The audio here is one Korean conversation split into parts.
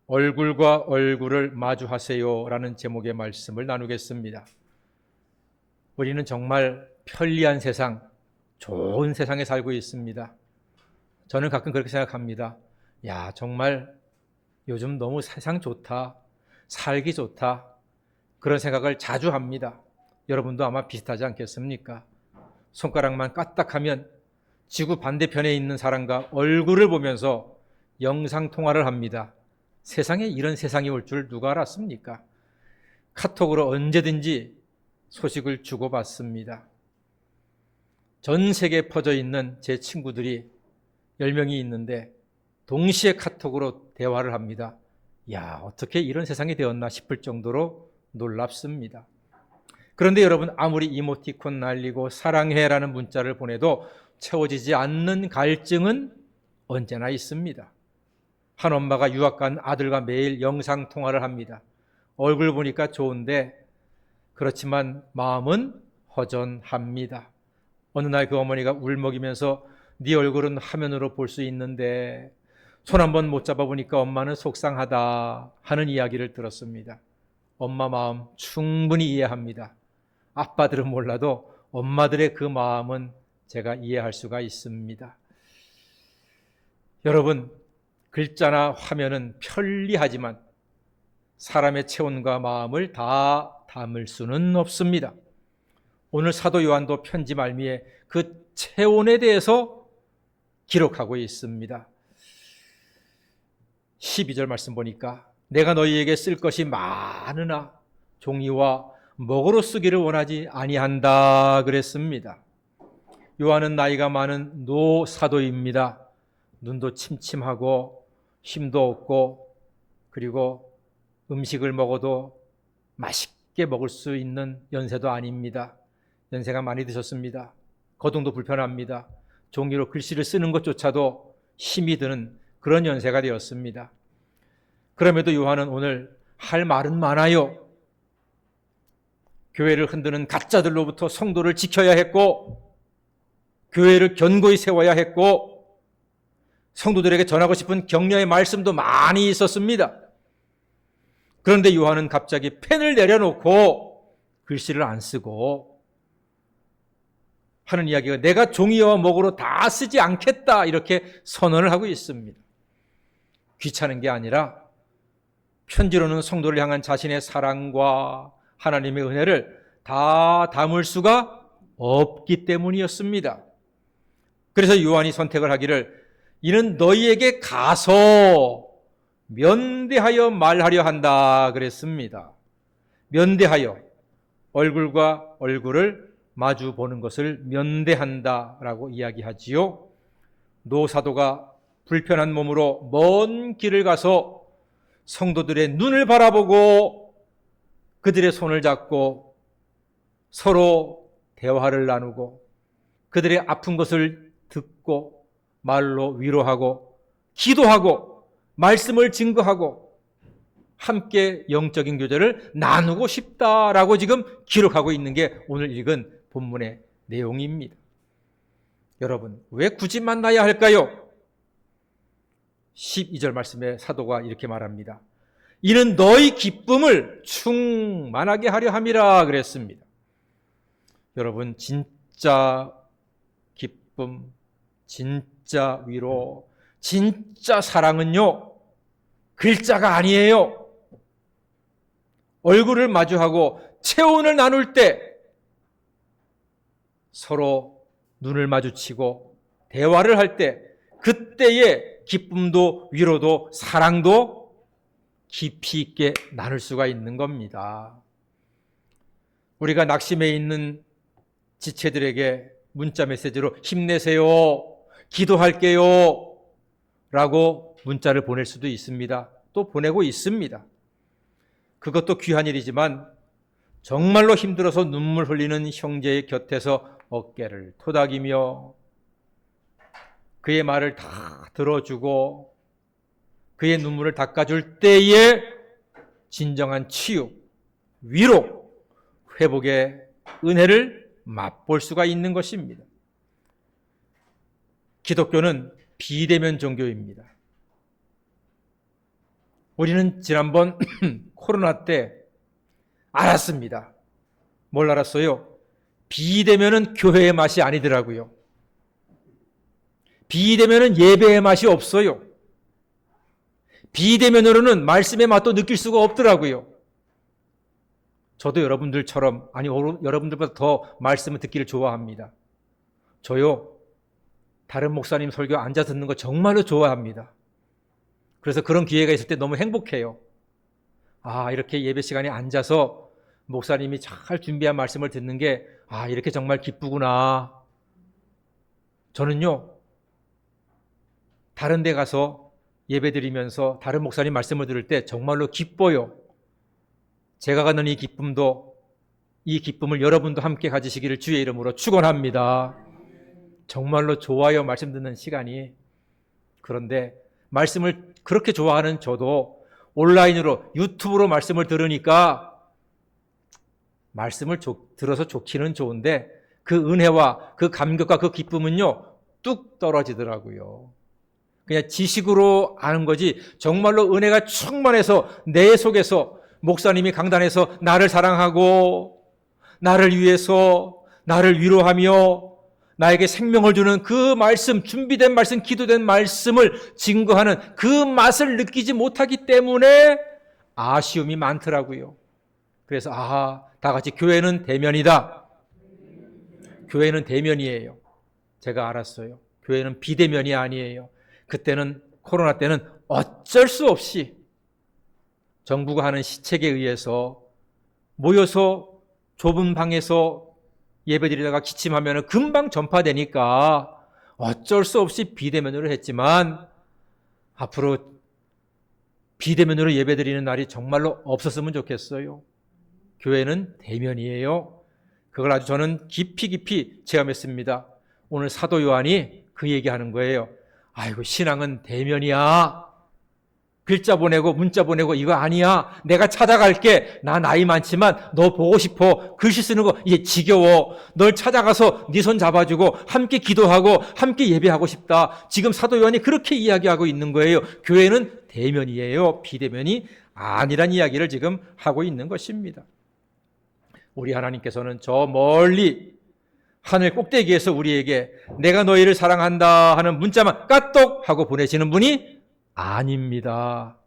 얼굴과 얼굴을 마주하세요라는 제목의 말씀을 나누겠습니다. 우리는 정말 편리한 세상, 좋은 세상에 살고 있습니다. 저는 가끔 그렇게 생각합니다. 야, 정말 요즘 너무 세상 좋다, 살기 좋다, 그런 생각을 자주 합니다. 여러분도 아마 비슷하지 않겠습니까? 손가락만 까딱하면 지구 반대편에 있는 사람과 얼굴을 보면서 영상통화를 합니다. 세상에 이런 세상이 올 줄 누가 알았습니까? 카톡으로 언제든지 소식을 주고받습니다. 전 세계에 퍼져 있는 제 친구들이 10명이 있는데 동시에 카톡으로 대화를 합니다. 야, 어떻게 이런 세상이 되었나 싶을 정도로 놀랍습니다. 그런데 여러분, 아무리 이모티콘 날리고 사랑해라는 문자를 보내도 채워지지 않는 갈증은 언제나 있습니다. 한 엄마가 유학 간 아들과 매일 영상통화를 합니다. 얼굴 보니까 좋은데 그렇지만 마음은 허전합니다. 어느 날 그 어머니가 울먹이면서 네 얼굴은 화면으로 볼 수 있는데 손 한번 못 잡아보니까 엄마는 속상하다 하는 이야기를 들었습니다. 엄마 마음 충분히 이해합니다. 아빠들은 몰라도 엄마들의 그 마음은 제가 이해할 수가 있습니다. 여러분, 글자나 화면은 편리하지만 사람의 체온과 마음을 다 담을 수는 없습니다. 오늘 사도 요한도 편지 말미에 그 체온에 대해서 기록하고 있습니다. 12절 말씀 보니까 내가 너희에게 쓸 것이 많으나 종이와 먹으로 쓰기를 원하지 아니한다 그랬습니다. 요한은 나이가 많은 노사도입니다. 눈도 침침하고 힘도 없고 그리고 음식을 먹어도 맛있게 먹을 수 있는 연세도 아닙니다. 연세가 많이 드셨습니다. 거동도 불편합니다. 종이로 글씨를 쓰는 것조차도 힘이 드는 그런 연세가 되었습니다. 그럼에도 요한은 오늘 할 말은 많아요. 교회를 흔드는 가짜들로부터 성도를 지켜야 했고 교회를 견고히 세워야 했고 성도들에게 전하고 싶은 격려의 말씀도 많이 있었습니다. 그런데 요한은 갑자기 펜을 내려놓고 글씨를 안 쓰고 하는 이야기가 내가 종이와 목으로 다 쓰지 않겠다 이렇게 선언을 하고 있습니다. 귀찮은 게 아니라 편지로는 성도를 향한 자신의 사랑과 하나님의 은혜를 다 담을 수가 없기 때문이었습니다. 그래서 요한이 선택을 하기를 이는 너희에게 가서 면대하여 말하려 한다 그랬습니다. 면대하여, 얼굴과 얼굴을 마주 보는 것을 면대한다라고 이야기하지요. 노사도가 불편한 몸으로 먼 길을 가서 성도들의 눈을 바라보고 그들의 손을 잡고 서로 대화를 나누고 그들의 아픈 것을 듣고 말로 위로하고 기도하고 말씀을 증거하고 함께 영적인 교제를 나누고 싶다라고 지금 기록하고 있는 게 오늘 읽은 본문의 내용입니다. 여러분, 왜 굳이 만나야 할까요? 12절 말씀에 사도가 이렇게 말합니다. 이는 너희 기쁨을 충만하게 하려 함이라 그랬습니다. 여러분, 진짜 기쁨, 진짜 위로, 진짜 사랑은요, 글자가 아니에요. 얼굴을 마주하고 체온을 나눌 때 서로 눈을 마주치고 대화를 할 때 그때의 기쁨도 위로도 사랑도 깊이 있게 나눌 수가 있는 겁니다. 우리가 낙심해 있는 지체들에게 문자 메시지로 힘내세요, 기도할게요 라고 문자를 보낼 수도 있습니다. 또 보내고 있습니다. 그것도 귀한 일이지만 정말로 힘들어서 눈물 흘리는 형제의 곁에서 어깨를 토닥이며 그의 말을 다 들어주고 그의 눈물을 닦아줄 때에 진정한 치유, 위로, 회복의 은혜를 맛볼 수가 있는 것입니다. 기독교는 비대면 종교입니다. 우리는 지난번 코로나 때 알았습니다. 뭘 알았어요? 비대면은 교회의 맛이 아니더라고요. 비대면은 예배의 맛이 없어요. 비대면으로는 말씀의 맛도 느낄 수가 없더라고요. 저도 여러분들처럼, 아니 여러분들보다 더 말씀을 듣기를 좋아합니다. 저요, 다른 목사님 설교 앉아 듣는 거 정말로 좋아합니다. 그래서 그런 기회가 있을 때 너무 행복해요. 이렇게 예배 시간에 앉아서 목사님이 잘 준비한 말씀을 듣는 게 이렇게 정말 기쁘구나. 저는요, 다른 데 가서 예배 드리면서 다른 목사님 말씀을 들을 때 정말로 기뻐요. 제가 갖는 이 기쁨을 여러분도 함께 가지시기를 주의 이름으로 축원합니다. 정말로 좋아요, 말씀 듣는 시간이. 그런데 말씀을 그렇게 좋아하는 저도 온라인으로 유튜브로 말씀을 들으니까 말씀을 들어서 좋기는 좋은데 그 은혜와 그 감격과 그 기쁨은요, 뚝 떨어지더라고요. 그냥 지식으로 아는 거지 정말로 은혜가 충만해서 내 속에서 목사님이 강단에서 나를 사랑하고 나를 위해서 나를 위로하며 나에게 생명을 주는 그 말씀, 준비된 말씀, 기도된 말씀을 증거하는 그 맛을 느끼지 못하기 때문에 아쉬움이 많더라고요. 그래서 다 같이 교회는 대면이다. 교회는 대면이에요. 제가 알았어요. 교회는 비대면이 아니에요. 그때는 코로나 때는 어쩔 수 없이 정부가 하는 시책에 의해서 모여서 좁은 방에서 예배드리다가 기침하면 금방 전파되니까 어쩔 수 없이 비대면으로 했지만 앞으로 비대면으로 예배드리는 날이 정말로 없었으면 좋겠어요. 교회는 대면이에요. 그걸 아주 저는 깊이 체험했습니다. 오늘 사도 요한이 그 얘기하는 거예요. 아이고, 신앙은 대면이야. 글자 보내고 문자 보내고 이거 아니야. 내가 찾아갈게. 나 나이 많지만 너 보고 싶어. 글씨 쓰는 거 이제 지겨워. 널 찾아가서 네 손 잡아주고 함께 기도하고 함께 예배하고 싶다. 지금 사도 요한이 그렇게 이야기하고 있는 거예요. 교회는 대면이에요. 비대면이 아니란 이야기를 지금 하고 있는 것입니다. 우리 하나님께서는 저 멀리 하늘 꼭대기에서 우리에게 내가 너희를 사랑한다 하는 문자만 까똑 하고 보내시는 분이 아닙니다.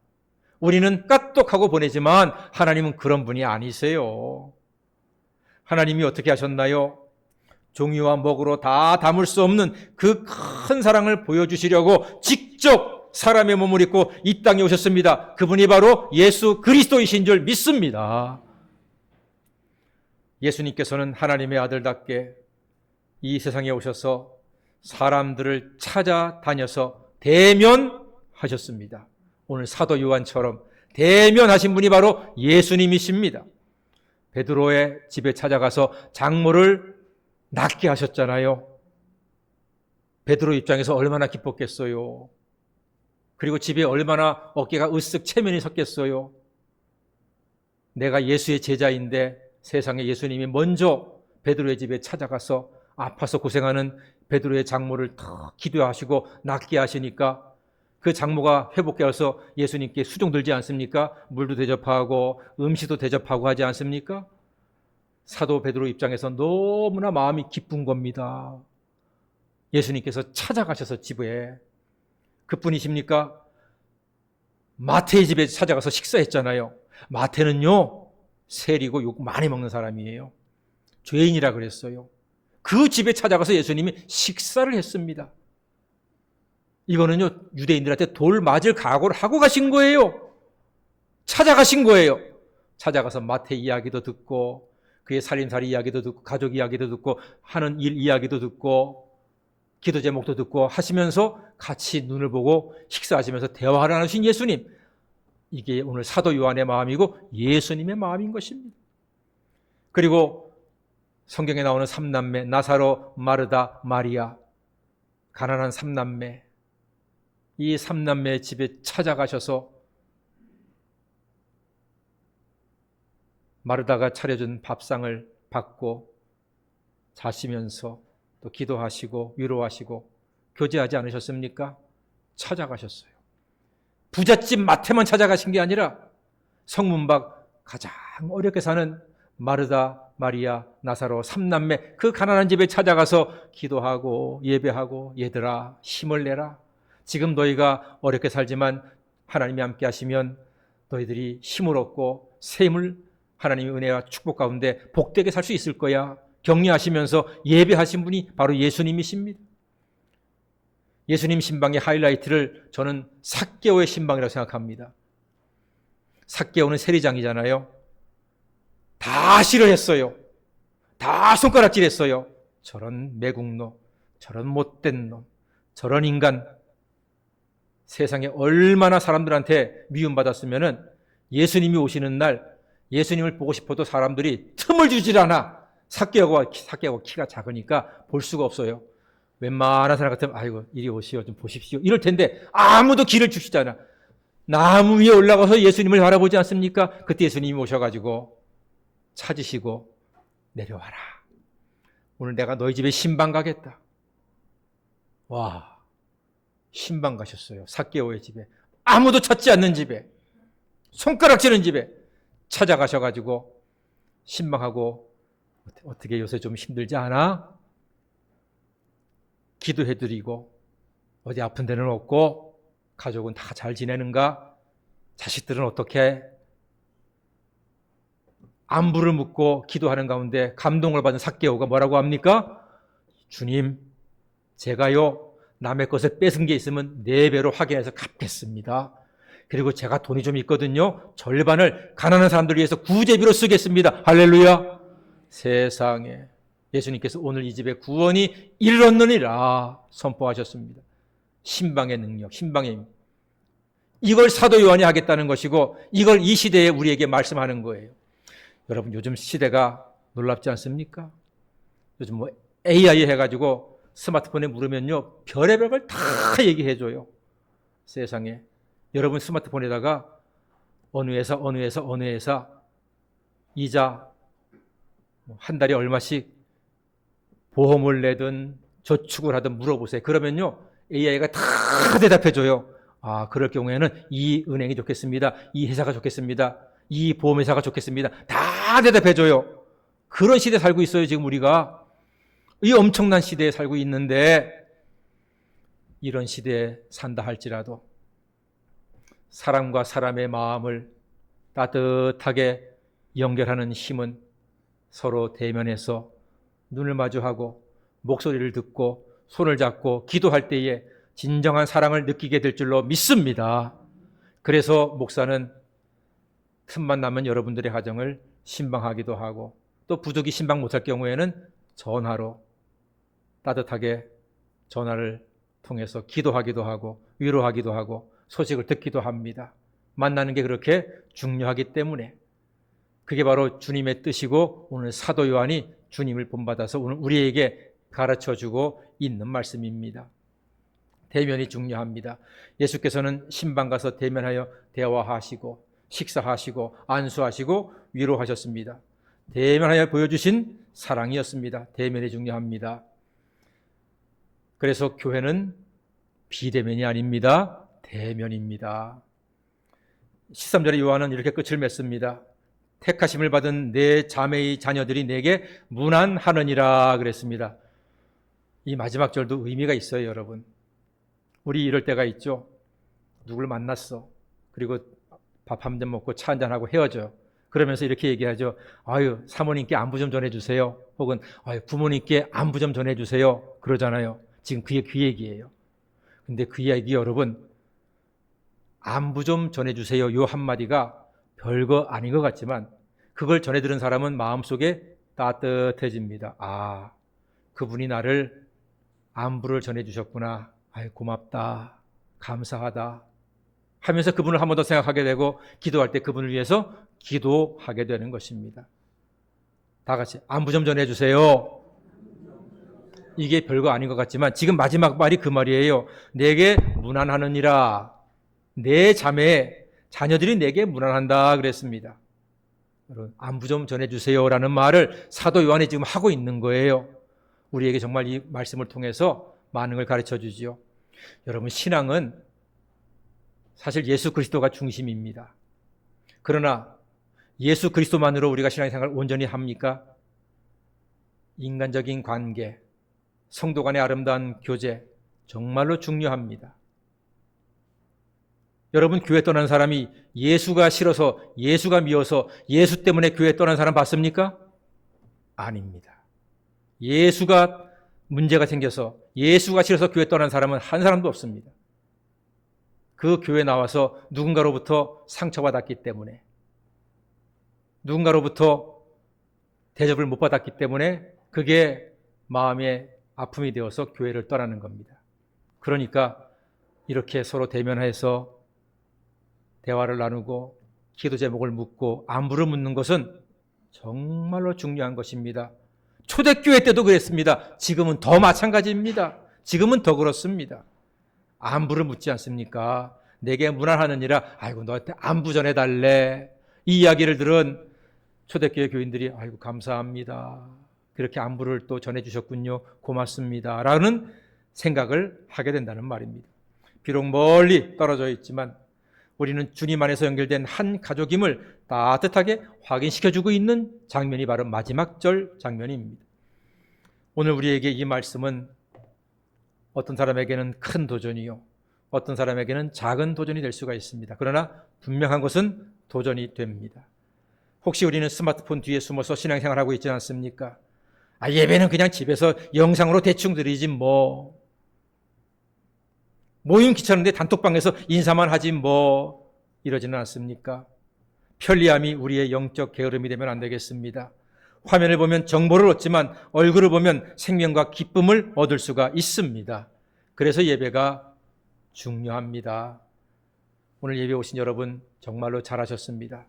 우리는 까똑 하고 보내지만 하나님은 그런 분이 아니세요. 하나님이 어떻게 하셨나요? 종이와 먹으로 다 담을 수 없는 그 큰 사랑을 보여주시려고 직접 사람의 몸을 입고 이 땅에 오셨습니다. 그분이 바로 예수 그리스도이신 줄 믿습니다. 예수님께서는 하나님의 아들답게 이 세상에 오셔서 사람들을 찾아다녀서 대면하셨습니다. 오늘 사도 요한처럼 대면하신 분이 바로 예수님이십니다. 베드로의 집에 찾아가서 장모를 낫게 하셨잖아요. 베드로 입장에서 얼마나 기뻤겠어요. 그리고 집에 얼마나 어깨가 으쓱 체면이 섰겠어요. 내가 예수의 제자인데 세상에 예수님이 먼저 베드로의 집에 찾아가서 아파서 고생하는 베드로의 장모를 더 기도하시고 낫게 하시니까 그 장모가 회복되어서 예수님께 수종 들지 않습니까? 물도 대접하고 음식도 대접하고 하지 않습니까? 사도 베드로 입장에서 너무나 마음이 기쁜 겁니다. 예수님께서 찾아가셔서 집에 그뿐이십니까? 마태의 집에 찾아가서 식사했잖아요. 마태는요, 세리고 욕 많이 먹는 사람이에요. 죄인이라 그랬어요. 그 집에 찾아가서 예수님이 식사를 했습니다. 이거는요, 유대인들한테 돌 맞을 각오를 하고 가신 거예요. 찾아가신 거예요. 찾아가서 마태 이야기도 듣고 그의 살림살이 이야기도 듣고 가족 이야기도 듣고 하는 일 이야기도 듣고 기도 제목도 듣고 하시면서 같이 눈을 보고 식사하시면서 대화를 나누신 예수님. 이게 오늘 사도 요한의 마음이고 예수님의 마음인 것입니다. 그리고 성경에 나오는 삼남매 나사로, 마르다, 마리아, 가난한 삼남매, 이 삼남매의 집에 찾아가셔서 마르다가 차려준 밥상을 받고 자시면서 또 기도하시고 위로하시고 교제하지 않으셨습니까? 찾아가셨어요. 부잣집 마태만 찾아가신 게 아니라 성문 밖 가장 어렵게 사는 마르다, 마리아, 나사로 3남매 그 가난한 집에 찾아가서 기도하고 예배하고 얘들아 힘을 내라. 지금 너희가 어렵게 살지만 하나님이 함께 하시면 너희들이 힘을 얻고 샘을 하나님의 은혜와 축복 가운데 복되게 살 수 있을 거야. 격려하시면서 예배하신 분이 바로 예수님이십니다. 예수님 신방의 하이라이트를 저는 삭개오의 신방이라고 생각합니다. 삭개오는 세리장이잖아요. 다 싫어했어요. 다 손가락질했어요. 저런 매국노, 저런 못된 놈, 저런 인간. 세상에 얼마나 사람들한테 미움받았으면 예수님이 오시는 날 예수님을 보고 싶어도 사람들이 틈을 주질 않아. 삭개오가 키가 작으니까 볼 수가 없어요. 웬만한 사람 같으면 아이고 이리 오시오 좀 보십시오 이럴 텐데 아무도 길을 주시지 않아. 나무 위에 올라가서 예수님을 바라보지 않습니까? 그때 예수님이 오셔가지고 찾으시고 내려와라. 오늘 내가 너희 집에 신방 가겠다. 와, 신방 가셨어요. 삭개오의 집에. 아무도 찾지 않는 집에, 손가락질하는 집에 찾아가셔가지고 신방하고 어떻게 요새 좀 힘들지 않아? 기도해드리고 어디 아픈 데는 없고 가족은 다 잘 지내는가? 자식들은 어떻게? 안부를 묻고 기도하는 가운데 감동을 받은 삭개오가 뭐라고 합니까? 주님, 제가요 남의 것을 뺏은 게 있으면 4배로 확인해서 갚겠습니다. 그리고 제가 돈이 좀 있거든요. 절반을 가난한 사람들 위해서 구제비로 쓰겠습니다. 할렐루야. 세상에 예수님께서 오늘 이 집에 구원이 이르렀느니라 선포하셨습니다. 신방의 능력, 신방의 힘. 이걸 사도 요한이 하겠다는 것이고 이걸 이 시대에 우리에게 말씀하는 거예요. 여러분 요즘 시대가 놀랍지 않습니까? 요즘 뭐 AI 해가지고 스마트폰에 물으면요 별의별 걸 다 얘기해줘요. 세상에 여러분 스마트폰에다가 어느 회사 이자 한 달에 얼마씩 보험을 내든 저축을 하든 물어보세요. 그러면요 AI가 다 대답해줘요. 아, 그럴 경우에는 이 은행이 좋겠습니다. 이 회사가 좋겠습니다. 이 보험회사가 좋겠습니다. 다 대답해줘요. 그런 시대에 살고 있어요. 지금 우리가 이 엄청난 시대에 살고 있는데 이런 시대에 산다 할지라도 사람과 사람의 마음을 따뜻하게 연결하는 힘은 서로 대면해서 눈을 마주하고 목소리를 듣고 손을 잡고 기도할 때에 진정한 사랑을 느끼게 될 줄로 믿습니다. 그래서 목사는 틈만 나면 여러분들의 가정을 신방하기도 하고 또 부족이 신방 못할 경우에는 전화로 따뜻하게 전화를 통해서 기도하기도 하고 위로하기도 하고 소식을 듣기도 합니다. 만나는 게 그렇게 중요하기 때문에 그게 바로 주님의 뜻이고 오늘 사도 요한이 주님을 본받아서 오늘 우리에게 가르쳐주고 있는 말씀입니다. 대면이 중요합니다. 예수께서는 신방 가서 대면하여 대화하시고 식사하시고 안수하시고 위로하셨습니다. 대면하여 보여주신 사랑이었습니다. 대면이 중요합니다. 그래서 교회는 비대면이 아닙니다. 대면입니다. 13절에 요한은 이렇게 끝을 맺습니다. 택하심을 받은 내 자매의 자녀들이 내게 문안하느니라 그랬습니다. 이 마지막 절도 의미가 있어요, 여러분. 우리 이럴 때가 있죠. 누굴 만났어. 그리고 밥 한 잔 먹고 차 한 잔하고 헤어져요. 그러면서 이렇게 얘기하죠. 아유, 사모님께 안부 좀 전해주세요. 혹은 아유, 부모님께 안부 좀 전해주세요. 그러잖아요. 지금 그게 그 얘기예요. 근데 그 얘기 여러분, 안부 좀 전해주세요. 요 한마디가 별거 아닌 것 같지만 그걸 전해들은 사람은 마음속에 따뜻해집니다. 아, 그분이 나를 안부를 전해주셨구나. 아이, 고맙다. 감사하다. 하면서 그분을 한 번 더 생각하게 되고 기도할 때 그분을 위해서 기도하게 되는 것입니다. 다 같이 안부 좀 전해주세요. 이게 별거 아닌 것 같지만 지금 마지막 말이 그 말이에요. 내게 문안하느니라. 내 자매, 자녀들이 내게 문안한다 그랬습니다. 여러분, 안부 좀 전해주세요라는 말을 사도 요한이 지금 하고 있는 거예요. 우리에게 정말 이 말씀을 통해서 많은 걸 가르쳐 주지요. 여러분, 신앙은 사실 예수 그리스도가 중심입니다. 그러나 예수 그리스도만으로 우리가 신앙생활을 온전히 합니까? 인간적인 관계, 성도 간의 아름다운 교제 정말로 중요합니다. 여러분, 교회 떠난 사람이 예수가 싫어서, 예수가 미워서 예수 때문에 교회 떠난 사람 봤습니까? 아닙니다. 예수가 문제가 생겨서, 예수가 싫어서 교회 떠난 사람은 한 사람도 없습니다. 그 교회 나와서 누군가로부터 상처받았기 때문에, 누군가로부터 대접을 못 받았기 때문에 그게 마음의 아픔이 되어서 교회를 떠나는 겁니다. 그러니까 이렇게 서로 대면해서 대화를 나누고 기도 제목을 묻고 안부를 묻는 것은 정말로 중요한 것입니다. 초대교회 때도 그랬습니다. 지금은 더 마찬가지입니다. 지금은 더 그렇습니다. 안부를 묻지 않습니까? 내게 문안하느니라 아이고 너한테 안부 전해달래. 이 이야기를 들은 초대교회 교인들이 아이고 감사합니다. 그렇게 안부를 또 전해주셨군요. 고맙습니다. 라는 생각을 하게 된다는 말입니다. 비록 멀리 떨어져 있지만 우리는 주님 안에서 연결된 한 가족임을 따뜻하게 확인시켜주고 있는 장면이 바로 마지막 절 장면입니다. 오늘 우리에게 이 말씀은 어떤 사람에게는 큰 도전이요, 어떤 사람에게는 작은 도전이 될 수가 있습니다. 그러나 분명한 것은 도전이 됩니다. 혹시 우리는 스마트폰 뒤에 숨어서 신앙생활하고 있지 않습니까? 예배는 그냥 집에서 영상으로 대충 드리지 뭐. 모임 귀찮은데 단톡방에서 인사만 하지 뭐. 이러지는 않습니까? 편리함이 우리의 영적 게으름이 되면 안 되겠습니다. 화면을 보면 정보를 얻지만 얼굴을 보면 생명과 기쁨을 얻을 수가 있습니다. 그래서 예배가 중요합니다. 오늘 예배 오신 여러분 정말로 잘하셨습니다.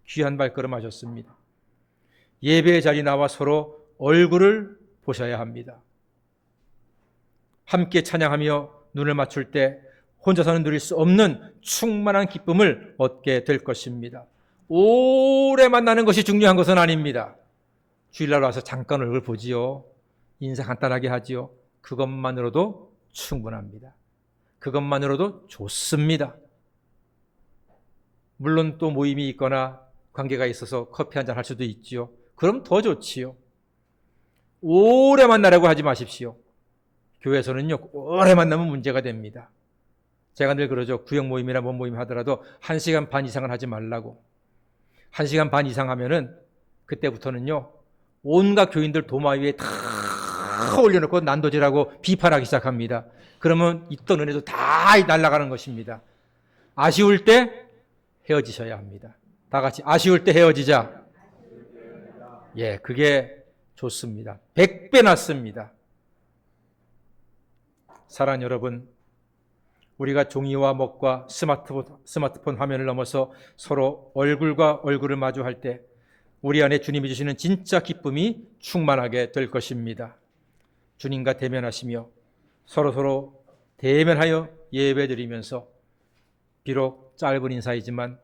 귀한 발걸음 하셨습니다. 예배의 자리 나와 서로 얼굴을 보셔야 합니다. 함께 찬양하며 눈을 맞출 때 혼자서는 누릴 수 없는 충만한 기쁨을 얻게 될 것입니다. 오래 만나는 것이 중요한 것은 아닙니다. 주일날 와서 잠깐 얼굴 보지요. 인사 간단하게 하지요. 그것만으로도 충분합니다. 그것만으로도 좋습니다. 물론 또 모임이 있거나 관계가 있어서 커피 한잔 할 수도 있지요. 그럼 더 좋지요. 오래 만나라고 하지 마십시오. 교회에서는요, 오래 만나면 문제가 됩니다. 제가 늘 그러죠. 구역 모임이나 뭔 모임 하더라도 1시간 반 이상은 하지 말라고. 1시간 반 이상 하면은 그때부터는요, 온갖 교인들 도마 위에 다 올려놓고 난도질하고 비판하기 시작합니다. 그러면 있던 은혜도 다 날아가는 것입니다. 아쉬울 때 헤어지셔야 합니다. 다 같이 아쉬울 때 헤어지자. 예, 그게 좋습니다. 100배 낫습니다. 사랑하는 여러분, 우리가 종이와 먹과 스마트폰 화면을 넘어서 서로 얼굴과 얼굴을 마주할 때 우리 안에 주님이 주시는 진짜 기쁨이 충만하게 될 것입니다. 주님과 대면하시며 서로 대면하여 예배드리면서 비록 짧은 인사이지만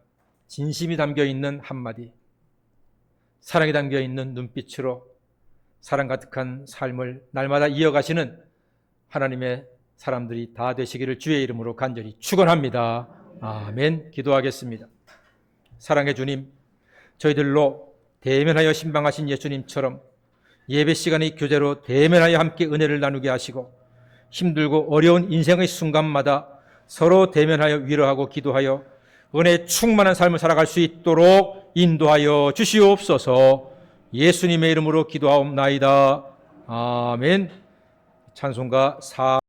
진심이 담겨있는 한마디, 사랑이 담겨있는 눈빛으로 사랑 가득한 삶을 날마다 이어가시는 하나님의 사람들이 다 되시기를 주의 이름으로 간절히 축원합니다. 아멘. 기도하겠습니다. 사랑의 주님, 저희들로 대면하여 신방하신 예수님처럼 예배 시간의 교제로 대면하여 함께 은혜를 나누게 하시고 힘들고 어려운 인생의 순간마다 서로 대면하여 위로하고 기도하여 은혜 충만한 삶을 살아갈 수 있도록 인도하여 주시옵소서. 예수님의 이름으로 기도하옵나이다. 아멘. 찬송가 4